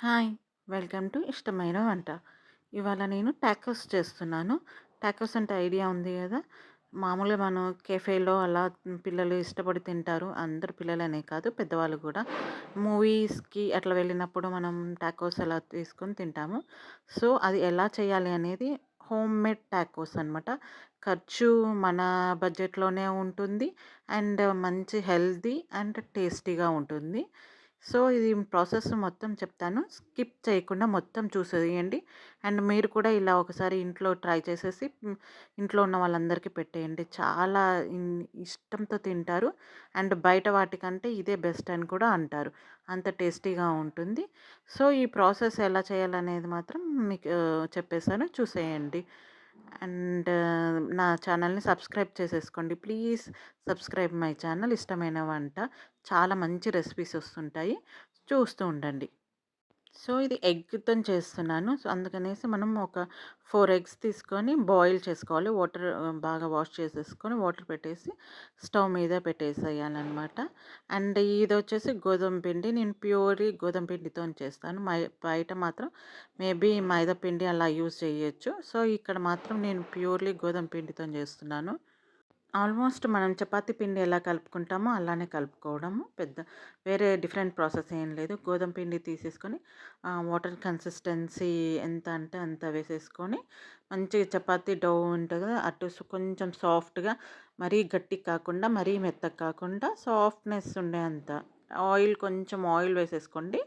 Hi! Welcome to ఇష్టమైన వంట. ఇవాళ నేను టాకోస్ చేస్తున్నాను. టాకోస్ అంటే ఐడియా ఉంది గదా! మామూలుగా మనం కెఫేలో అలా పిల్లలు ఇష్టపడి తింటారు. అందరు పిల్లలనే కాదు పెద్దవాళ్ళు గూడా. మూవీస్‌కి అట్లా వెళ్ళినప్పుడు మనం టాకోస్ అలా తీసుకొని తింటాము. సో, అది ఎలా చేయాలి అనేది హోమ్‌మేడ్ టాకోస్ అనమాట. ఖర్చు మన బడ్జెట్‌లోనే ఉంటుంది. అండ్ మంచి హెల్తీ అండ్ టేస్టీగా ఉంటుంది. సో, ఇది ప్రాసెస్ మొత్తం చెప్తాను. స్కిప్ చేయకుండా మొత్తం చూసేయండి. అండ్ మీరు కూడా ఇలా ఒకసారి ఇంట్లో ట్రై చేసేసి ఇంట్లో ఉన్న వాళ్ళందరికీ పెట్టేయండి. చాలా ఇష్టంతో తింటారు. అండ్ బయట వాటికంటే ఇదే బెస్ట్ అని కూడా అంటారు. అంత టేస్టీగా ఉంటుంది. సో, ఈ ప్రాసెస్ ఎలా చేయాలనేది మాత్రం మీకు చెప్పేసాను చూసేయండి. అండ్ నా ఛానల్‌ని సబ్స్క్రైబ్ చేసేసుకోండి. ప్లీజ్ సబ్స్క్రైబ్ మై ఛానల్ ఇష్టమైన వంట. చాలా మంచి రెసిపీస్ వస్తుంటాయి. చూస్తూ ఉండండి. సో, ఇది ఎగ్‌తోని చేస్తున్నాను. సో, అందుకనేసి మనం ఒక 4 ఎగ్స్ తీసుకొని బాయిల్ చేసుకోవాలి. వాటర్ బాగా వాష్ చేసేసుకొని వాటర్ పెట్టేసి స్టవ్ మీద పెట్టేసేయాలనమాట. అండ్ ఇదొచ్చేసి గోధుమ పిండి. నేను ప్యూర్‌లీ గోధుమ పిండితోని చేస్తాను. బయట మాత్రం మేబీ మైదా పిండి అలా యూజ్ చేయొచ్చు. సో, ఇక్కడ మాత్రం నేను ప్యూర్‌లీ గోధుమ పిండితోని చేస్తున్నాను. ఆల్మోస్ట్ మనం చపాతీ పిండి ఎలా కలుపుకుంటామో అలానే కలుపుకోవడము. వేరే డిఫరెంట్ ప్రాసెస్ ఏం లేదు. గోధుమ పిండి తీసేసుకొని వాటర్ కన్సిస్టెన్సీ ఎంత అంటే అంత వేసేసుకొని మంచిగా చపాతీ డౌ ఉంటది కదా! కొంచెం సాఫ్ట్‌గా మరీ గట్టిగా కాకుండా, మరీ మెత్తగా కాకుండా సాఫ్ట్‌నెస్ ఉండే అంత కొంచెం ఆయిల్ వేసేసుకోండి.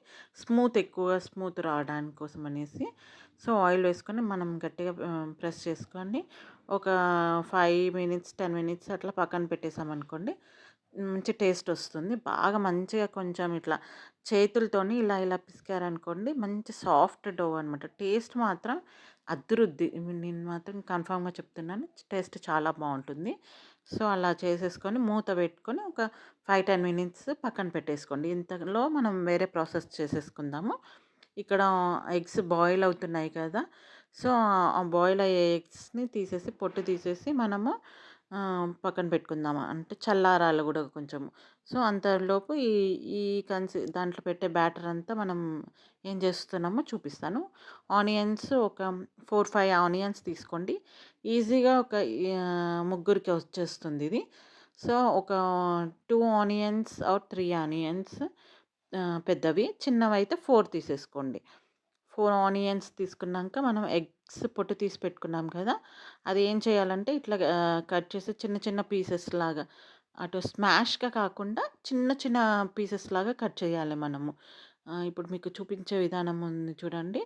ఎక్కువగా స్మూత్ రావడానికి కోసం అనేసి. సో, ఆయిల్ వేసుకొని మనం గట్టిగా ప్రెస్ చేసుకొని ఒక 5 మినిట్స్, 10 మినిట్స్ అట్లా పక్కన పెట్టేసామనుకోండి. మంచి టేస్ట్ వస్తుంది. బాగా మంచిగా కొంచెం ఇట్లా చేతులతోని ఇలా ఇలా పిసికారనుకోండి మంచి సాఫ్ట్ డో అనమాట. టేస్ట్ మాత్రం అద్దురుద్ది. నేను మాత్రం కన్ఫర్మ్‌గా చెప్తున్నాను. టేస్ట్ చాలా బావుంటుంది. సో, అలా చేసేసుకొని మూత పెట్టుకొని ఒక 5, 10 మినిట్స్ పక్కన పెట్టేసుకోండి. ఇంతలో మనం వేరే ప్రాసెస్ చేసేసుకుందాము. ఇక్కడ ఎగ్స్ బాయిల్ అవుతున్నాయి కదా! సో, ఆ బాయిల్ అయ్యే ఎగ్స్‌ని తీసేసి పొట్టు తీసేసి మనము పక్కన పెట్టుకుందాం. అంటే చల్లారాలి గూడా కొంచెం. సో, అంతలోపు ఈ ఈ దాంట్లో పెట్టే బ్యాటర్ అంతా మనం ఏం చేస్తున్నామో చూపిస్తాను. ఆనియన్స్ ఒక 4, 5 ఆనియన్స్ తీసుకోండి. ఈజీగా ముగ్గురికి వచ్చేస్తుందిది. సో, ఒక 2 ఆనియన్స్ ఆర్ 3 ఆనియన్స్ పెద్దవి. చిన్నవైతే 4 తీసేసుకోండి. 4 ఆనియన్స్ తీసుకున్నాక మనం ఎగ్స్ పొట్టు తీసి పెట్టుకున్నాం కదా! అది ఏం చేయాలంటే ఇట్లా కట్ చేసి చిన్న చిన్న పీసెస్ లాగా అటు స్మాష్‌గా కాకుండా చిన్న చిన్న పీసెస్ లాగా కట్ చేయాలి మనము. ఇప్పుడు మీకు చూపించే విధానం ఉంది చూడండి.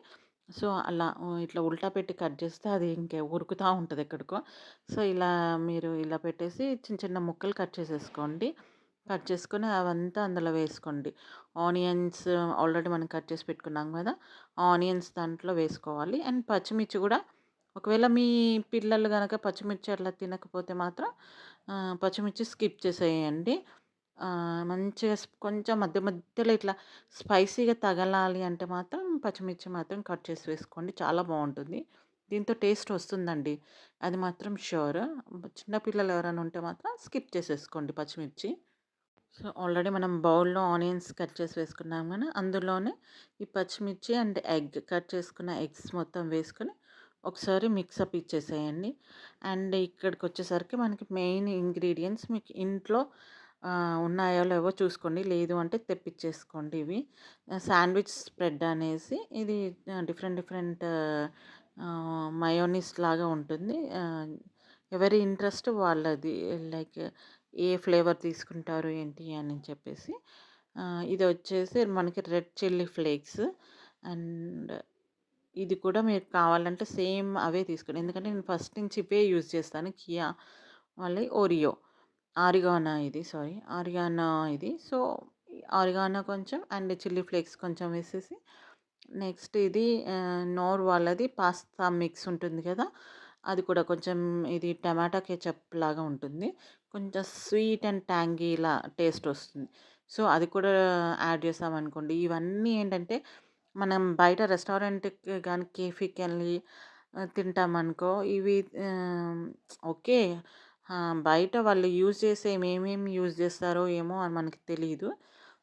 సో, అలా ఇట్లా ఉల్టా పెట్టి కట్ చేస్తే అది ఉరుకుతా ఉంటది ఎక్కడికో. సో, మీరు ఇలా పెట్టేసి చిన్న చిన్న ముక్కలు కట్ చేసేసుకోండి. కట్ చేసుకొని అవంతా అందులో వేసుకోండి. ఆనియన్స్ ఆల్రెడీ మనం కట్ చేసి పెట్టుకున్నాం గదా! ఆనియన్స్ దాంట్లో వేసుకోవాలి. అండ్ పచ్చిమిర్చి గూడా ఒకవేళ మీ పిల్లలు గనక పచ్చిమిర్చి అట్లా తినకపోతే మాత్రం పచ్చిమిర్చి స్కిప్ చేసేయండి. మంచిగా కొంచెం మధ్య మధ్యలో ఇట్లా స్పైసీగా తగలాలి అంటే మాత్రం పచ్చిమిర్చి మాత్రం కట్ చేసి వేసుకోండి. చాలా బావుంటుంది. దీంతో టేస్ట్ వస్తుందండి. అది మాత్రం ష్యూర్. చిన్న పిల్లలు ఎవరైనా ఉంటే మాత్రం స్కిప్ చేసేసుకోండి పచ్చిమిర్చి. సో, ఆల్రెడీ మనం బౌల్‌లో ఆనియన్స్ కట్ చేసి వేసుకున్నాం గానీ, అందులోనే ఈ పచ్చిమిర్చి అండ్ కట్ చేసుకున్న ఎగ్స్ మొత్తం వేసుకొని, ఒకసారి మిక్సప్ ఇచ్చేసేయండి. అండ్ ఇక్కడికొచ్చేసరికి మనకి మెయిన్ ఇంగ్రీడియెంట్స్ మీకు ఇంట్లో ఉన్నాయో లేవో చూసుకోండి. లేదు అంటే తెప్పిచ్చేసుకోండి ఇవి. శాండ్విచ్ స్ప్రెడ్ అనేసి ఇది డిఫరెంట్ డిఫరెంట్ మయోనీస్ లాగా ఉంటుంది. ఎవరి ఇంట్రెస్ట్ వాళ్ళది. లైక్ ఏ ఫ్లేవర్ తీసుకుంటారు ఏంటి అని చెప్పేసి. ఇదొచ్చేసి మనకి రెడ్ చిల్లీ ఫ్లేక్స్ అండ్ ఇది కూడా మీకు కావాలంటే సేమ్ అవే తీసుకోండి. ఎందుకంటే నేను ఫస్ట్ నుంచి ఇవే యూజ్ చేస్తాను. కియా వాళ్ళయి ఆరిగానో ఇది సారీ. ఆరిగానో ఇది. సో, ఆరిగానో కొంచెం అండ్ చిల్లీ ఫ్లేక్స్ కొంచెం వేసేసి నెక్స్ట్ ఇది నోర్ వాళ్ళది పాస్తా మిక్స్ ఉంటుంది కదా! అది కూడా కొంచెం ఇది టమాటా కెచప్ లాగా ఉంటుంది. కొంచెం స్వీట్ అండ్ ట్యాంగీలా టేస్ట్ వస్తుంది. సో, అది కూడా యాడ్ చేసామనుకోండి. ఇవన్నీ ఏంటంటే మనం బయట రెస్టారెంట్‌కి గాని, కేఫీకెళ్ళి తింటామనుకో ఇవి ఆహ్, ఓకే. బయట వాళ్ళు యూజ్ చేసే ఏమేమి యూజ్ చేస్తారో ఏమో అని మనకి తెలీదు.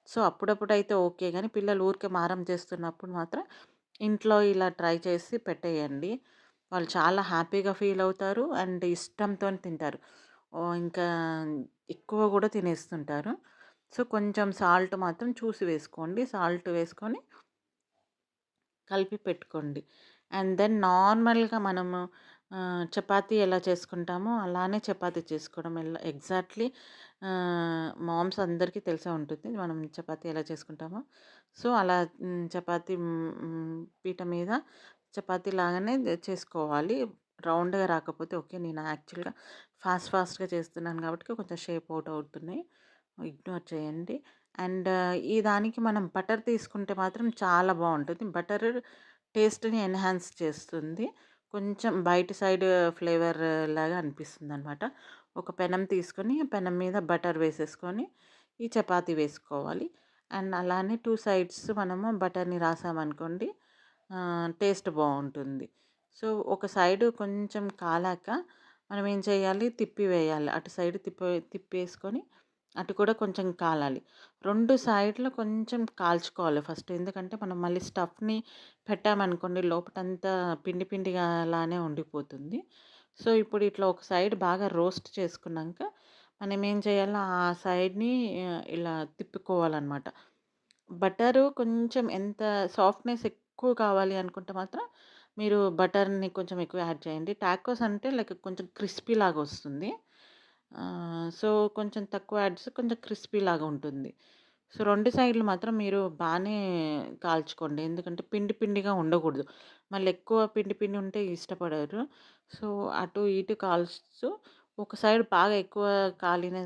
సో, అప్పుడప్పుడైతే ఓకే గానీ, పిల్లలు ఊరికే మారం చేస్తున్నప్పుడు మాత్రం ఇంట్లో ఇలా ట్రై చేసి పెట్టేయండి. వాళ్ళు చాలా హ్యాపీగా ఫీలవుతారు. అండ్ ఇష్టంతోని తింటారు. ఇంకా ఎక్కువ గూడా తినేస్తుంటారు. సో, కొంచెం సాల్ట్ మాత్రం చూసి వేసుకోండి. సాల్ట్ వేసుకొని కలిపి పెట్టుకోండి. అండ్ దెన్ నార్మల్‌గా మనము చపాతీ ఎలా చేసుకుంటామో అలానే చపాతీ చేసుకోవడం ఎగ్జాక్ట్‌లీ మామ్స్ అందరికీ తెలిసే ఉంటుంది. మనం చపాతీ ఎలా చేసుకుంటామో. సో, అలా చపాతీ పీట మీద చపాతీ లాగానే చేసుకోవాలి. రౌండ్‌గా రాకపోతే ఓకే. నేను యాక్చువల్‌గా ఫాస్ట్‌గా చేస్తున్నాను కాబట్టి కొంచెం షేప్ ఔట్ అవుతున్నాయి. ఇగ్నోర్ చేయండి. అండ్ ఈ దానికి మనం బటర్ తీసుకుంటే మాత్రం చాలా బావుంటుంది. బటర్ టేస్ట్‌ని ఎన్హాన్స్ చేస్తుంది. కొంచెం బయట సైడ్ ఫ్లేవర్ లాగా అనిపిస్తుందనమాట. ఒక పెనం తీసుకొని, పెనం మీద బటర్ వేసేసుకొని, ఈ చపాతీ వేసుకోవాలి. అండ్ అలానే 2 సైడ్స్ మనము బటర్‌ని రాసామనుకోండి టేస్ట్ బావుంటుంది. సో, ఒక సైడు కొంచెం కాలాక మనం ఏం చేయాలి, తిప్పివేయాలి. అటు సైడ్ తిప్పేసుకొని అటు కూడా కొంచెం కాలాలి. 2 సైడ్‌లు కొంచెం కాల్చుకోవాలి ఫస్ట్. ఎందుకంటే మనం మళ్ళీ స్టఫ్‌ని పెట్టామనుకోండి లోపటంతా పిండి పిండిగా అలానే ఉండిపోతుంది. సో, ఇప్పుడు ఇట్లా ఒక సైడ్ బాగా రోస్ట్ చేసుకున్నాక మనం ఏం చేయాలో ఆ సైడ్‌ని ఇలా తిప్పుకోవాలనమాట. బటరు కొంచెం ఎంత సాఫ్ట్‌నెస్ ఎక్కువ కావాలి అనుకుంటే మాత్రం మీరు బటర్‌ని కొంచెం ఎక్కువ యాడ్ చేయండి. టాకోస్ అంటే లైక్ కొంచెం క్రిస్పీ లాగొస్తుంది. సో, కొంచెం తక్కువ యాడ్ చేస్తే కొంచెం క్రిస్పీ లాగా ఉంటుంది. సో, 2 సైడ్‌లు మాత్రం మీరు బానే కాల్చుకోండి. ఎందుకంటే పిండి పిండిగా ఉండకూడదు. మళ్ళీ ఎక్కువ పిండి పిండి ఉంటే ఇష్టపడరు. సో, అటు ఇటు కాల్స్తూ ఒక సైడ్ బాగా ఎక్కువ కాలిన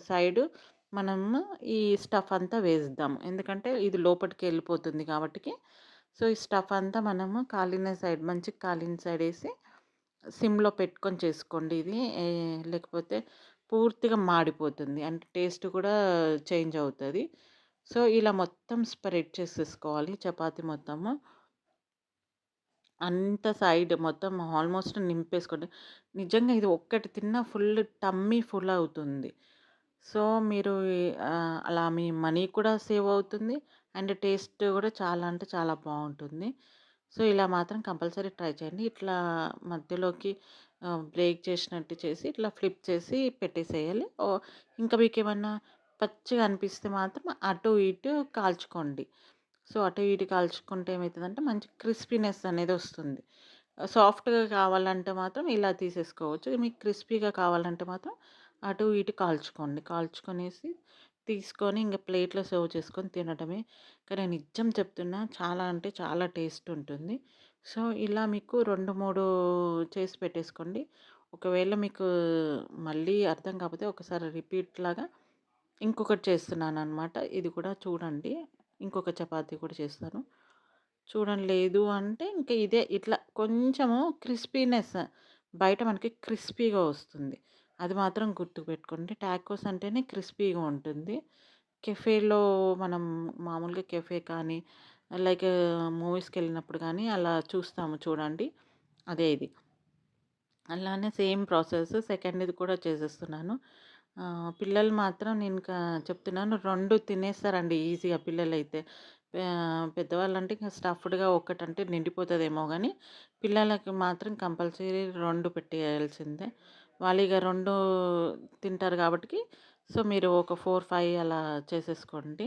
సైడు మనము ఈ స్టఫ్ అంతా వేద్దాం. ఎందుకంటే ఇది లోపటికెళ్ళిపోతుంది కాబట్టికి. సో, ఈ స్టఫ్ అంతా మనము కాలిన సైడ్ మంచిగా కాలిన సైడేసి సిమ్‌లో పెట్టుకొని చేసుకోండి ఇది. లేకపోతే పూర్తిగా మాడిపోతుంది. అంటే టేస్ట్ కూడా చేంజ్ అవుతది. సో, ఇలా మొత్తం స్ప్రెడ్ చేసేసుకోవాలి చపాతీ మొత్తము. అంత సైడ్ మొత్తం ఆల్మోస్ట్ నింపేసుకోండి. నిజంగా ఇది ఒక్కటి తిన్నా టమ్మీ ఫుల్ అవుతుంది. సో, మీరు అలా మీ మనీ కూడా సేవ్ అవుతుంది. అండ్ టేస్ట్ కూడా చాలా అంటే చాలా బావుంటుంది. సో, ఇలా మాత్రం కంపల్సరీ ట్రై చేయండి. ఇట్లా మధ్యలోకి బ్రేక్ చేసినట్టు చేసి ఇట్లా ఫ్లిప్ చేసి పెట్టేసేయాలి. ఇంకా మీకేమన్నా పచ్చిగా అనిపిస్తే మాత్రం అటు ఇటు కాల్చుకోండి. సో, అటు ఇటు కాల్చుకుంటే ఏమైతదంటే మంచి క్రిస్పీనెస్ అనేదొస్తుంది. సాఫ్ట్‌గా కావాలంటే మాత్రం ఇలా తీసేసుకోవచ్చు. మీకు క్రిస్పీగా కావాలంటే మాత్రం అటు ఇటు కాల్చుకోండి. కాల్చుకొనేసి తీసుకొని ఇంక ప్లేట్‌లో సర్వ్ చేసుకొని తినడమే. కానీ నిజం చెప్తున్నా చాలా అంటే చాలా టేస్ట్ ఉంటుంది. సో, ఇలా మీకు 2, 3 చేసి పెట్టేసుకోండి. ఒకవేళ మీకు మళ్ళీ అర్థం కాకపోతే ఒకసారి రిపీట్ లాగా ఇంకొకటి చేస్తున్నాననమాట. ఇది కూడా చూడండి. ఇంకొక చపాతీ కూడా చేస్తాను. చూడండి లేదు అంటే ఇంక ఇదే ఇట్లా కొంచెము క్రిస్పీనెస్ బయట మనకి క్రిస్పీగా వస్తుంది. అది మాత్రం గుర్తుపెట్టుకోండి. టాకోస్ అంటేనే క్రిస్పీగా ఉంటుంది. కెఫేలో మనం మామూలుగా కెఫే కానీ, లైక్ మూవీస్‌కెళ్ళినప్పుడు కానీ అలా చూస్తాము చూడండి. అదే ఇది. అలానే సేమ్ ప్రాసెస్ సెకండ్‌ది కూడా చేసేస్తున్నాను. పిల్లలు మాత్రం నేనింకా చెప్తున్నాను 2 తినేస్తారండి ఈజీగా పిల్లలైతే. పెద్దవాళ్ళంటే ఇంక స్టఫ్డ్‌గా ఒక్కటంటే నిండిపోతదేమో గానీ, పిల్లలకి మాత్రం కంపల్సరీ 2 పెట్టేయాల్సిందే. వాళ్ళిగ 2 తింటారు గాబట్టికి, సో, మీరు ఒక 4, 5 అలా చేసేసుకోండి.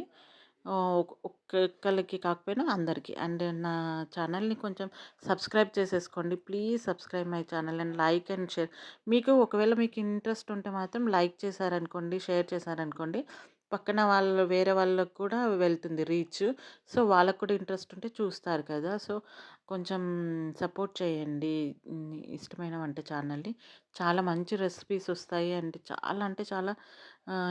ఒక్కొక్కళ్ళకి కాకపోయినా అందరికి. అండ్ నా ఛానల్‌ని కొంచెం సబ్స్క్రైబ్ చేసేసుకోండి. Please subscribe my channel and like and share. ఒకవేళ మీకు ఇంట్రెస్ట్ ఉంటే మాత్రం లైక్ చేశారనుకోండి, షేర్ చేశారనుకోండి, పక్కన వేరే వాళ్ళకి కూడా వెళ్తుంది రీచ్. సో, వాళ్ళకి కూడా ఇంట్రెస్ట్ ఉంటే చూస్తారు కదా! సో, కొంచెం సపోర్ట్ చేయండి. ఇష్టమైన వంట ఛానల్‌ని. చాలా మంచి రెసిపీస్ వస్తాయి. అండ్ చాలా అంటే చాలా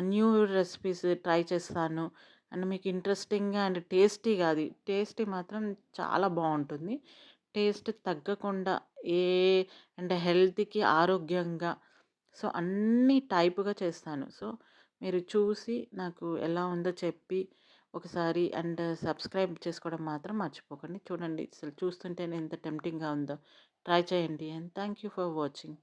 న్యూ రెసిపీస్ ట్రై చేస్తాను. అండ్ మీకు ఇంట్రెస్టింగ్‌గా అండ్ టేస్టీగా అది. టేస్టీ మాత్రం చాలా బావుంటుంది. టేస్ట్ తగ్గకుండా ఏ అంటే హెల్త్‌కి, ఆరోగ్యంగా సో, అన్ని టైప్‌గా చేస్తాను. సో, మీరు చూసి నాకు ఎలా ఉందో చెప్పి ఒకసారి అండ్ సబ్స్క్రైబ్ చేసుకోవడం మాత్రం మర్చిపోకండి. చూడండి అసలు చూస్తుంటేనే ఎంత టెంప్టింగ్‌గా ఉందో. ట్రై చేయండి. And thank you for watching.